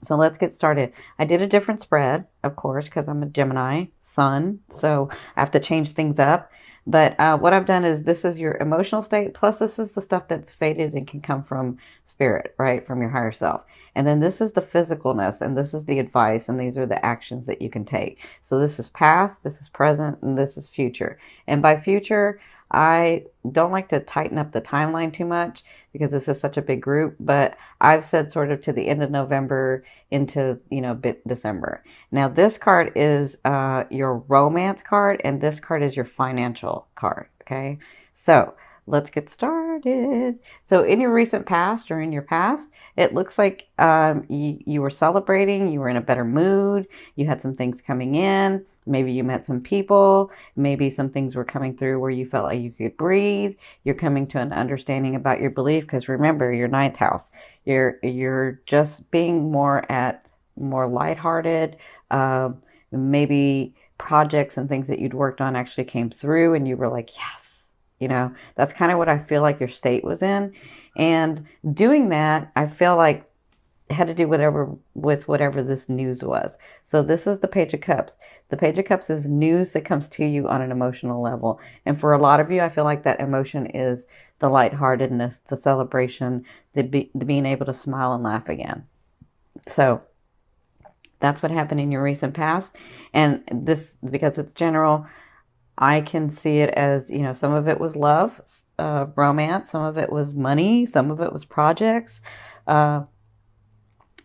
So let's get started. I did a different spread, of course, because I'm a Gemini sun, so I have to change things up. But what I've done is this is your emotional state, plus this is the stuff that's faded and can come from spirit, right? From your higher self. And then this is the physicalness, and this is the advice, and these are the actions that you can take. So this is past, this is present, and this is future. And by future, I don't like to tighten up the timeline too much because this is such a big group, but I've said sort of to the end of November into, bit December. Now this card is your romance card, and this card is your financial card. Okay, so let's get started. So in your recent past or in your past, it looks like you were celebrating, you were in a better mood, you had some things coming in. Maybe you met some people. Maybe some things were coming through where you felt like you could breathe. You're coming to an understanding about your belief because remember, your ninth house. You're just being more lighthearted. Uh, Maybe projects and things that you'd worked on actually came through, and you were like, yes. That's kind of what I feel like your state was in. And doing that, I feel like had to do whatever this news was. So this is the Page of Cups. The Page of Cups is news that comes to you on an emotional level. And for a lot of you, I feel like that emotion is the lightheartedness, the celebration, the being able to smile and laugh again. So that's what happened in your recent past. And this, because it's general, I can see it as, some of it was love, romance, some of it was money, some of it was projects.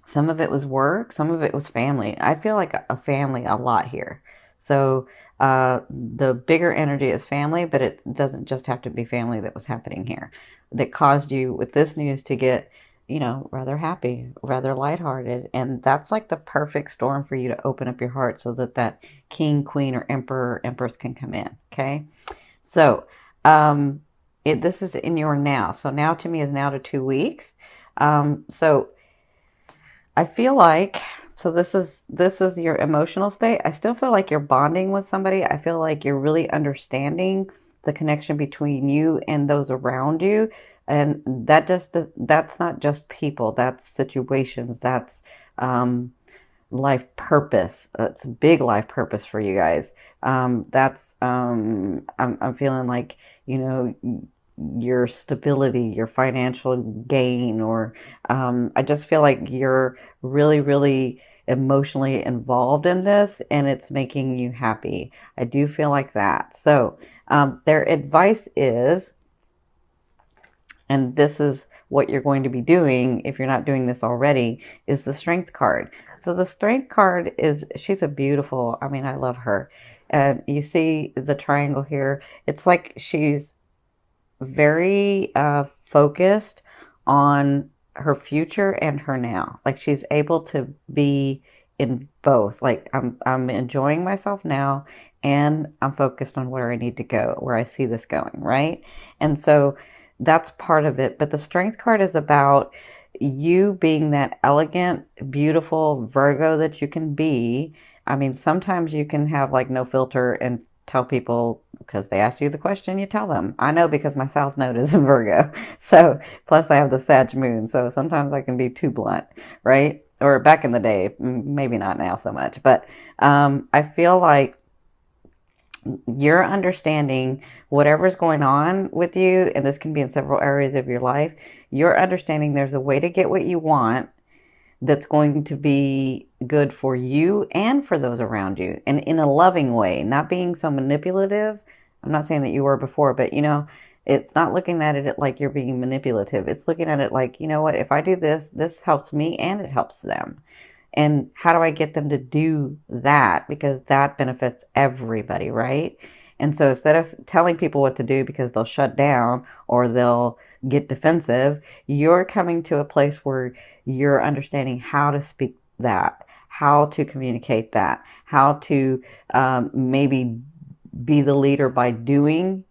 Some of it was work, some of it was family. I feel like a family a lot here. So the bigger energy is family, but it doesn't just have to be family that was happening here that caused you with this news to get, rather happy, rather lighthearted. And that's like the perfect storm for you to open up your heart so that that king, queen, or emperor, or empress can come in. Okay. So this is in your now. So now to me is now to 2 weeks. So I feel like so this is your emotional state. I still feel like you're bonding with somebody. I feel like you're really understanding the connection between you and those around you. And that's not just people, that's situations, that's life purpose. It's a big life purpose for you guys. I'm feeling like, you know, your stability, your financial gain, or I just feel like you're really, really emotionally involved in this and it's making you happy. I do feel like that. So, their advice is, and this is what you're going to be doing if you're not doing this already, is the strength card. So the strength card is, she's a beautiful, I mean, I love her. And you see the triangle here. It's like she's very focused on her future and her now. Like she's able to be in both. Like I'm enjoying myself now and I'm focused on where I need to go, where I see this going, right? And so that's part of it. But the strength card is about you being that elegant, beautiful Virgo that you can be. I mean, sometimes you can have like no filter and tell people because they ask you the question, you tell them. I know because my South Node is in Virgo. So, plus I have the Sag moon. So sometimes I can be too blunt, right? Or back in the day, maybe not now so much. But I feel like you're understanding whatever's going on with you, and this can be in several areas of your life, you're understanding there's a way to get what you want that's going to be good for you and for those around you, and in a loving way, not being so manipulative. I'm not saying that you were before, but it's not looking at it like you're being manipulative. It's looking at it like, you know what, if I do this, this helps me and it helps them. And how do I get them to do that? Because that benefits everybody, right? And so instead of telling people what to do because they'll shut down or they'll get defensive, you're coming to a place where you're understanding how to speak that, how to communicate that, how to maybe be the leader by doing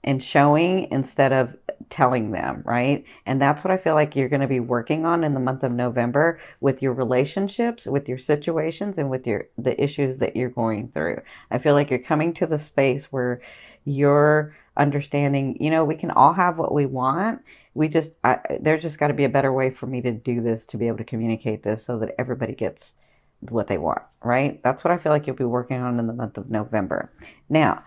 and showing instead of telling them, right? And that's what I feel like you're going to be working on in the month of November with your relationships, with your situations, and with the issues that you're going through. I feel like you're coming to the space where you're understanding, you know, we can all have what we want. There's just got to be a better way for me to do this, to be able to communicate this so that everybody gets what they want, right? That's what I feel like you'll be working on in the month of November. Now,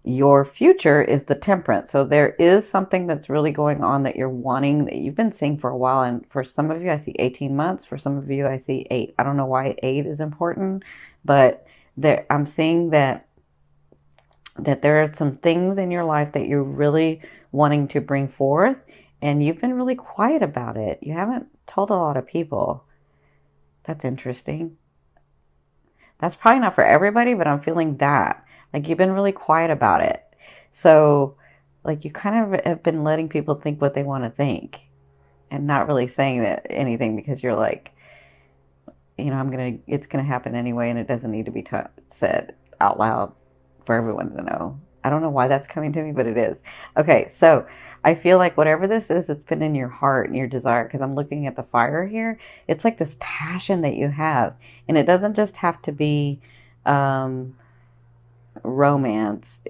your future is the temperance. So there is something that's really going on that you're wanting, that you've been seeing for a while. And for some of you, I see 18 months. For some of you, I see 8. I don't know why 8 is important, but I'm seeing that there are some things in your life that you're really wanting to bring forth, and you've been really quiet about it. You haven't told a lot of people. That's interesting. That's probably not for everybody, but I'm feeling that. Like you've been really quiet about it. So, like you kind of have been letting people think what they want to think and not really saying anything because you're like, you know, it's gonna happen anyway, and it doesn't need to be said out loud for everyone to know. I don't know why that's coming to me, but it is. Okay, so I feel like whatever this is, it's been in your heart and your desire, because I'm looking at the fire here. It's like this passion that you have, and it doesn't just have to be romance.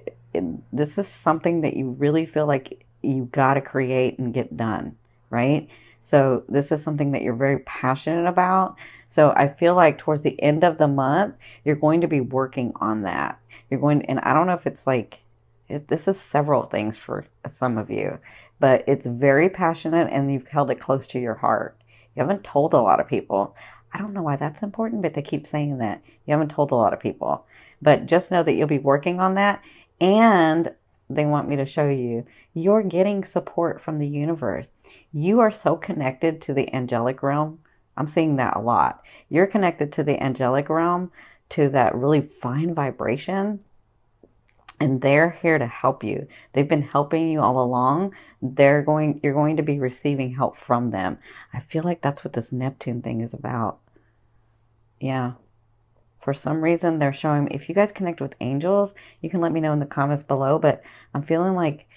This is something that you really feel like you got to create and get done, right? So this is something that you're very passionate about. So I feel like towards the end of the month, you're going to be working on that. And I don't know if it's like, this is several things for some of you, but it's very passionate and you've held it close to your heart. You haven't told a lot of people. I don't know why that's important, but they keep saying that. You haven't told a lot of people. But just know that you'll be working on that. And they want me to show you, you're getting support from the universe. You are so connected to the angelic realm. I'm seeing that a lot. You're connected to the angelic realm, to that really fine vibration. And they're here to help you. They've been helping you all along. You're going to be receiving help from them. I feel like that's what this Neptune thing is about. Yeah. For some reason, they're showing, if you guys connect with angels, you can let me know in the comments below, but I'm feeling like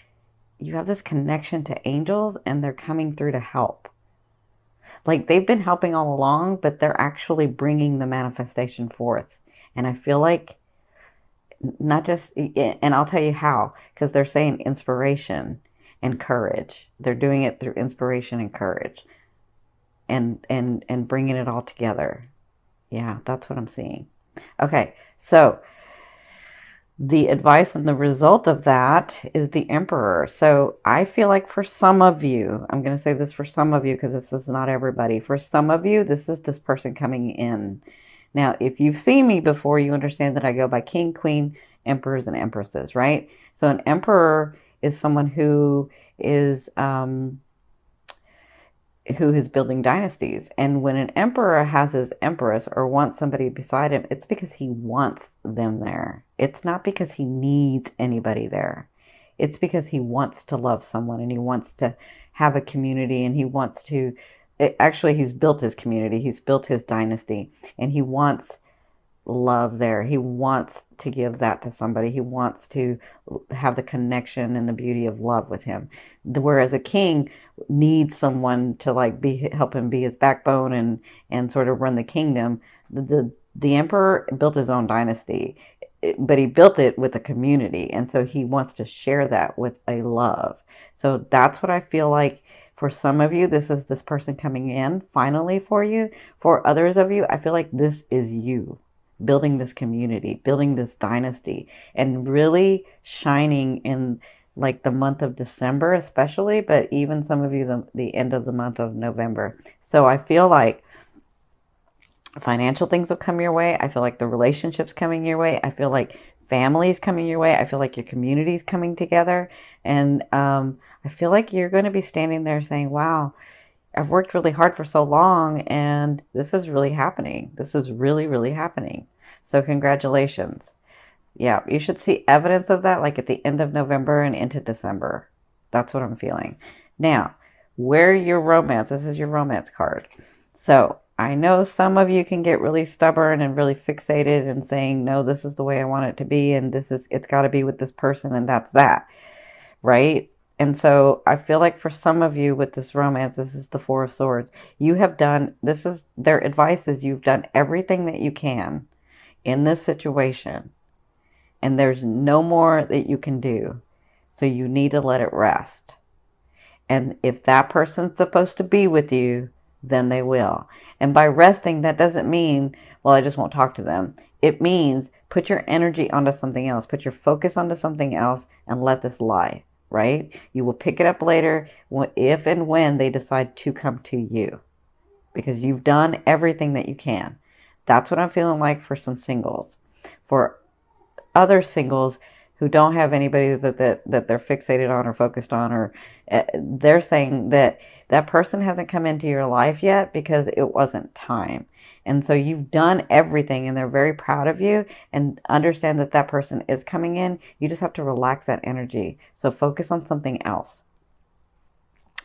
you have this connection to angels and they're coming through to help. Like they've been helping all along, but they're actually bringing the manifestation forth. And I feel like not just, and I'll tell you how, because they're saying inspiration and courage. They're doing it through inspiration and courage and bringing it all together. Yeah, that's what I'm seeing. Okay, so the advice and the result of that is the Emperor. So I feel like for some of you, I'm going to say this for some of you because this is not everybody. For some of you, this is this person coming in. Now, if you've seen me before, you understand that I go by King, Queen, Emperors, and Empresses, right? So an Emperor is someone who is building dynasties. And when an emperor has his empress or wants somebody beside him, it's because he wants them there. It's not because he needs anybody there. It's because he wants to love someone and he wants to have a community and he wants to, actually he's built his community, he's built his dynasty, and he wants love there. He wants to give that to somebody. He wants to have the connection and the beauty of love with him. Whereas a king needs someone to like help him be his backbone and sort of run the kingdom. The emperor built his own dynasty, but he built it with a community, and so he wants to share that with a love. So that's what I feel like. For some of you, this is this person coming in finally for you. For others of you, I feel like this is you building this community, building this dynasty, and really shining in like the month of December especially, but even some of you the end of the month of November. So I feel like financial things will come your way. I feel like the relationships coming your way. I feel like families coming your way. I feel like your community's coming together. And I feel like you're going to be standing there saying, wow, I've worked really hard for so long and this is really happening. This is really, really happening. So congratulations. Yeah, you should see evidence of that like at the end of November and into December. That's what I'm feeling. Now, where your romance, this is your romance card. So I know some of you can get really stubborn and really fixated and saying, no, this is the way I want it to be. And it's got to be with this person and that's that. Right? And so I feel like for some of you with this romance, this is the Four of Swords. You have done, this is their advice is you've done everything that you can in this situation. And there's no more that you can do. So you need to let it rest. And if that person's supposed to be with you, then they will. And by resting, that doesn't mean, well, I just won't talk to them. It means put your energy onto something else, put your focus onto something else, and let this lie, right? You will pick it up later if and when they decide to come to you, because you've done everything that you can. That's what I'm feeling like for some singles. For other singles who don't have anybody that they're fixated on or focused on, or they're saying that that person hasn't come into your life yet because it wasn't time. And so you've done everything and they're very proud of you, and understand that that person is coming in. You just have to relax that energy. So focus on something else.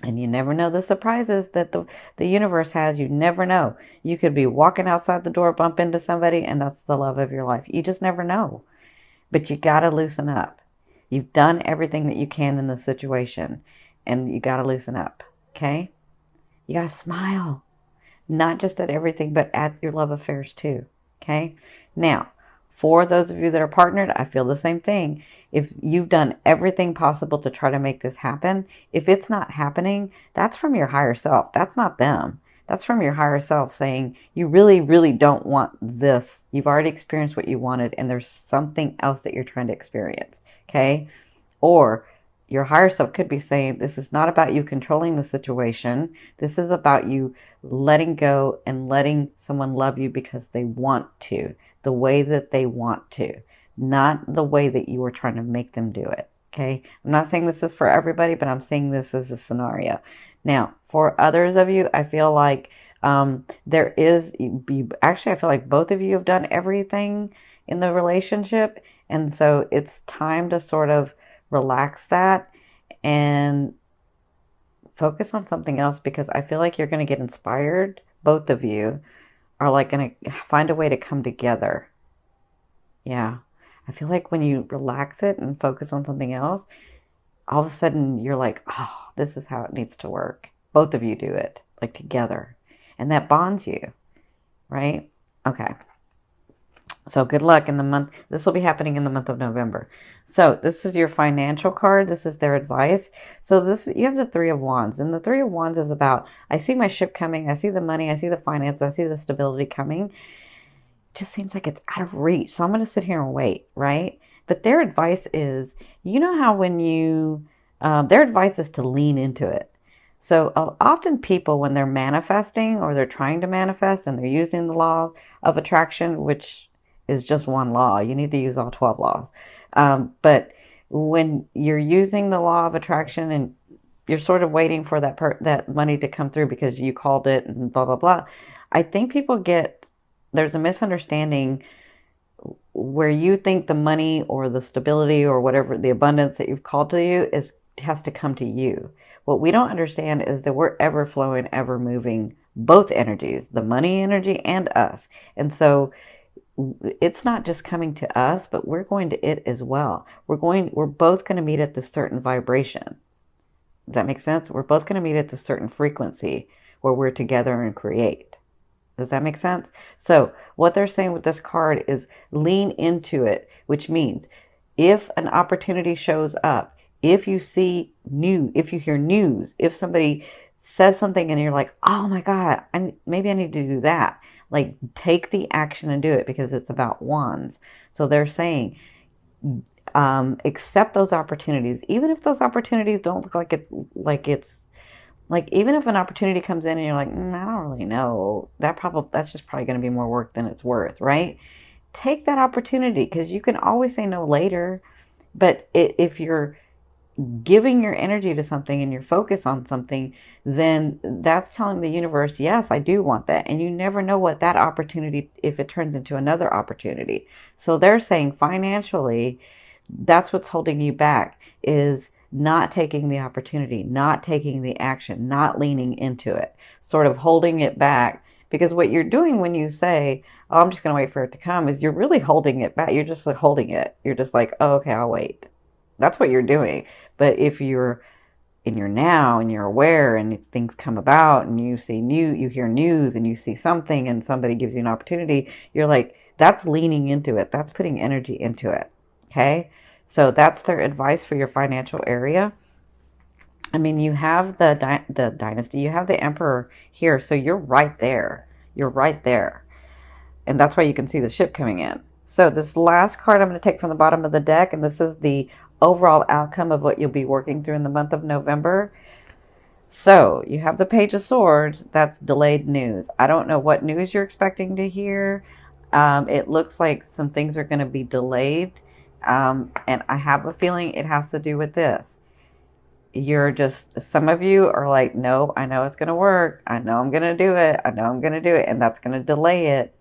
And you never know the surprises that the universe has. You never know. You could be walking outside the door, bump into somebody, and that's the love of your life. You just never know. But you got to loosen up. You've done everything that you can in the situation, and you got to loosen up, okay? You got to smile, not just at everything, but at your love affairs too, okay? Now, for those of you that are partnered, I feel the same thing. If you've done everything possible to try to make this happen, if it's not happening, that's from your higher self. That's not them. That's from your higher self saying, you really, really don't want this. You've already experienced what you wanted, and there's something else that you're trying to experience, okay? Or your higher self could be saying, this is not about you controlling the situation. This is about you letting go and letting someone love you because they want to, the way that they want to, not the way that you are trying to make them do it, okay? I'm not saying this is for everybody, but I'm saying this as a scenario. Now, for others of you, I feel like there is, actually, I feel like both of you have done everything in the relationship. And so it's time to sort of relax that and focus on something else, because I feel like you're going to get inspired. Both of you are like going to find a way to come together. Yeah. I feel like when you relax it and focus on something else, all of a sudden you're like, oh, this is how it needs to work. Both of you do it, like together. And that bonds you, right? Okay. So good luck in the month. This will be happening in the month of November. So this is your financial card. This is their advice. So this, you have the Three of Wands. And the Three of Wands is about, I see my ship coming. I see the money. I see the finance. I see the stability coming. It just seems like it's out of reach. So I'm going to sit here and wait, right? But their advice is, you know how when you, their advice is to lean into it. So often people, when they're manifesting or they're trying to manifest and they're using the law of attraction, which is just one law, you need to use all 12 laws. But when you're using the law of attraction and you're sort of waiting for that money to come through because you called it and blah, blah, blah. I think people there's a misunderstanding where you think the money or the stability or whatever, the abundance that you've called to you has to come to you. What we don't understand is that we're ever flowing, ever moving, both energies, the money energy and us. And so it's not just coming to us, but we're going to it as well. We're both going to meet at this certain vibration. Does that make sense? We're both going to meet at this certain frequency where we're together and create. Does that make sense? So what they're saying with this card is lean into it, which means if an opportunity shows up, if you see news, if you hear news, if somebody says something and you're like, oh my God, maybe I need to do that. Like, take the action and do it, because it's about wands. So they're saying, accept those opportunities, even if those opportunities don't look like even if an opportunity comes in and you're like, I don't really know, that's just probably going to be more work than it's worth, right? Take that opportunity, because you can always say no later. But if you're giving your energy to something and your focus on something, then that's telling the universe, yes, I do want that. And you never know what that opportunity, if it turns into another opportunity. So they're saying financially, that's what's holding you back, is not taking the opportunity, not taking the action, not leaning into it, sort of holding it back. Because what you're doing when you say, oh, I'm just going to wait for it to come, is you're really holding it back. You're just like holding it. You're just like, oh, okay, I'll wait. That's what you're doing. But if you're in your now and you're aware and things come about and you hear news and you see something and somebody gives you an opportunity, you're like, that's leaning into it. That's putting energy into it. Okay. So that's their advice for your financial area. I mean, you have the dynasty, you have the emperor here, so you're right there. You're right there. And that's why you can see the ship coming in. So this last card I'm going to take from the bottom of the deck, and this is the overall outcome of what you'll be working through in the month of November. So you have the Page of Swords. That's delayed news. I don't know what news you're expecting to hear. It looks like some things are going to be delayed. And I have a feeling it has to do with this. You're just, some of you are like, no, I know it's going to work. I know I'm going to do it. I know I'm going to do it. And that's going to delay it.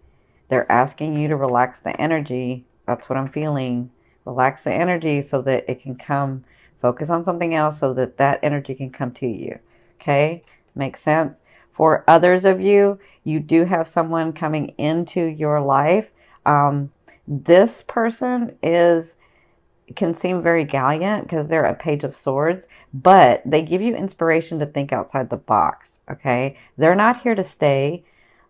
They're asking you to relax the energy. That's what I'm feeling. Relax the energy so that it can come. Focus on something else so that that energy can come to you. Okay? Makes sense? For others of you, you do have someone coming into your life. This person can seem very gallant because they're a Page of Swords, but they give you inspiration to think outside the box. Okay? They're not here to stay.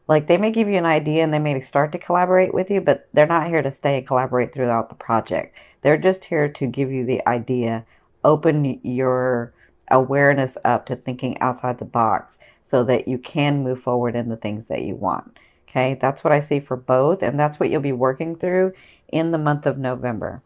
Like, they may give you an idea and they may start to collaborate with you, but they're not here to stay and collaborate throughout the project. They're just here to give you the idea, open your awareness up to thinking outside the box so that you can move forward in the things that you want. Okay, that's what I see for both, and that's what you'll be working through in the month of November.